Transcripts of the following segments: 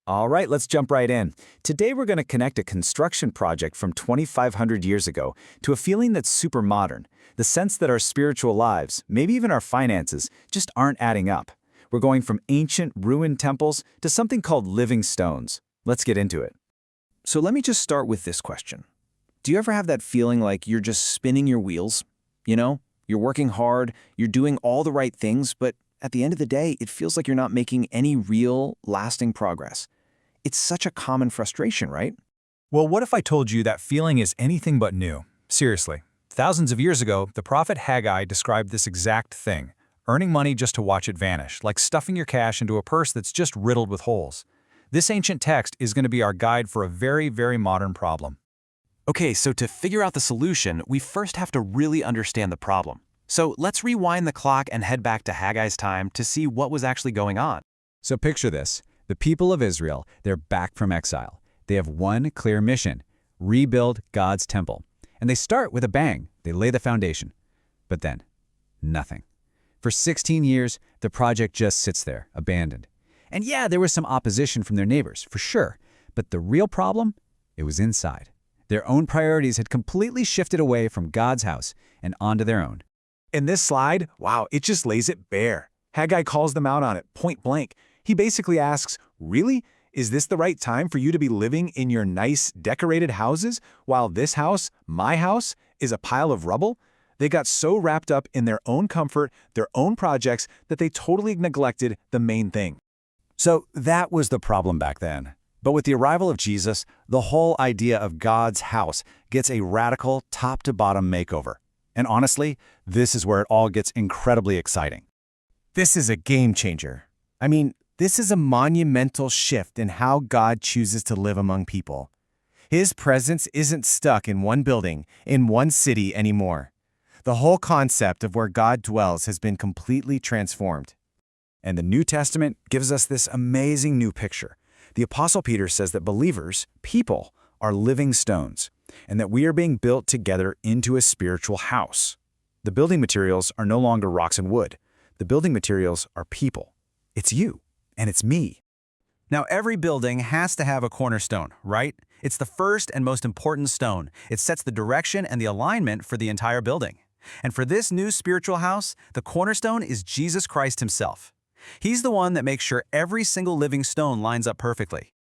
All right, let's jump right in. Today we're going to connect a construction project from 2,500 years ago to a feeling that's super modern, the sense that our spiritual lives, maybe even our finances, just aren't adding up. We're going from ancient, ruined temples to something called living stones. Let's get into it. So let me just start with this question. Do you ever have that feeling like you're just spinning your wheels? You're working hard, you're doing all the right things, but at the end of the day, it feels like you're not making any real, lasting progress. It's such a common frustration, right? Well, what if I told you that feeling is anything but new? Seriously. Thousands of years ago, the prophet Haggai described this exact thing, earning money just to watch it vanish, like stuffing your cash into a purse that's just riddled with holes. This ancient text is going to be our guide for a very, very modern problem. Okay, so to figure out the solution, we first have to really understand the problem. So let's rewind the clock and head back to Haggai's time to see what was actually going on. So picture this. The people of Israel, they're back from exile. They have one clear mission: rebuild God's temple. And they start with a bang. They lay the foundation. But then, nothing. For 16 years, the project just sits there, abandoned. And yeah, there was some opposition from their neighbors, for sure. But the real problem? It was inside. Their own priorities had completely shifted away from God's house and onto their own. In this slide, wow, it just lays it bare. Haggai calls them out on it, point blank. He basically asks, really? Is this the right time for you to be living in your nice, decorated houses while this house, my house, is a pile of rubble? They got so wrapped up in their own comfort, their own projects, that they totally neglected the main thing. So that was the problem back then. But with the arrival of Jesus, the whole idea of God's house gets a radical top-to-bottom makeover. And honestly, this is where it all gets incredibly exciting. This is a game changer. This is a monumental shift in how God chooses to live among people. His presence isn't stuck in one building, in one city anymore. The whole concept of where God dwells has been completely transformed. And the New Testament gives us this amazing new picture. The Apostle Peter says that believers, people, are living stones, and that we are being built together into a spiritual house. The building materials are no longer rocks and wood. The building materials are people. It's you, and it's me. Now, every building has to have a cornerstone, right? It's the first and most important stone. It sets the direction and the alignment for the entire building. And for this new spiritual house, the cornerstone is Jesus Christ himself. He's the one that makes sure every single living stone lines up perfectly.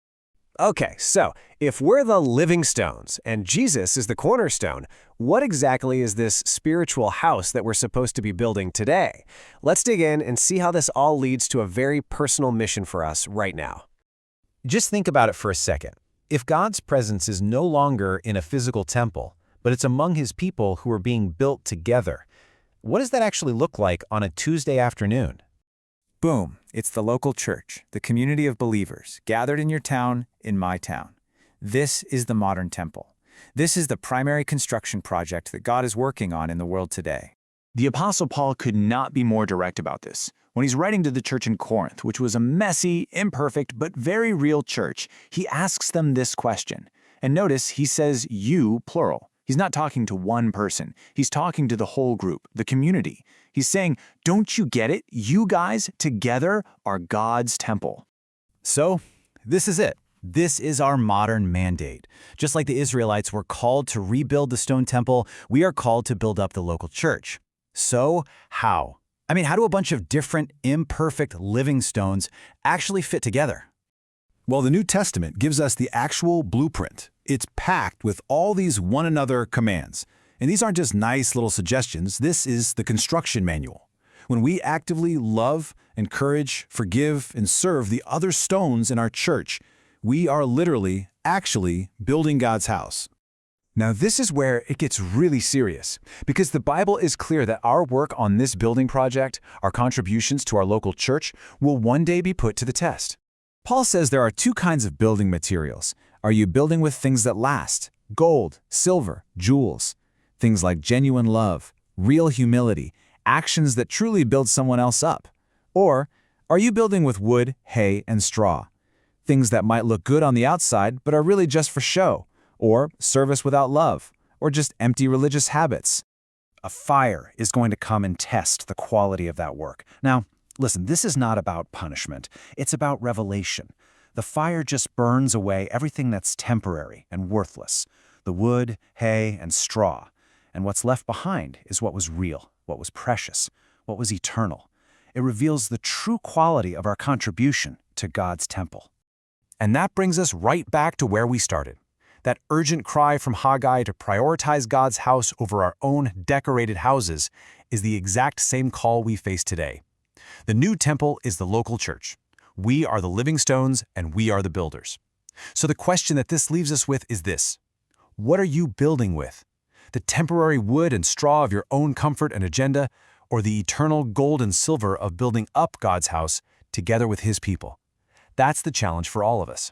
Okay, so if we're the living stones and Jesus is the cornerstone, what exactly is this spiritual house that we're supposed to be building today? Let's dig in and see how this all leads to a very personal mission for us right now. Just think about it for a second. If God's presence is no longer in a physical temple, but it's among his people who are being built together, what does that actually look like on a Tuesday afternoon? Boom, it's the local church, the community of believers, gathered in your town, in my town. This is the modern temple. This is the primary construction project that God is working on in the world today. The Apostle Paul could not be more direct about this. When he's writing to the church in Corinth, which was a messy, imperfect, but very real church, he asks them this question. And notice he says you, plural. He's not talking to one person. He's talking to the whole group, the community. He's saying, don't you get it? You guys together are God's temple. So, this is it. This is our modern mandate. Just like the Israelites were called to rebuild the stone temple, we are called to build up the local church. So, how? How do a bunch of different, imperfect living stones actually fit together? Well, the New Testament gives us the actual blueprint. It's packed with all these one another commands. And these aren't just nice little suggestions. This is the construction manual. When we actively love, encourage, forgive, and serve the other stones in our church, we are literally, actually building God's house. Now, this is where it gets really serious, because the Bible is clear that our work on this building project, our contributions to our local church, will one day be put to the test. Paul says there are two kinds of building materials. Are you building with things that last? Gold, silver, jewels. Things like genuine love, real humility, actions that truly build someone else up. Or are you building with wood, hay, and straw? Things that might look good on the outside but are really just for show, or service without love, or just empty religious habits. A fire is going to come and test the quality of that work. Now, listen, this is not about punishment. It's about revelation. The fire just burns away everything that's temporary and worthless, the wood, hay, and straw. And what's left behind is what was real, what was precious, what was eternal. It reveals the true quality of our contribution to God's temple. And that brings us right back to where we started. That urgent cry from Haggai to prioritize God's house over our own decorated houses is the exact same call we face today. The new temple is the local church. We are the living stones and we are the builders. So the question that this leaves us with is this: what are you building with? The temporary wood and straw of your own comfort and agenda, or the eternal gold and silver of building up God's house together with His people? That's the challenge for all of us.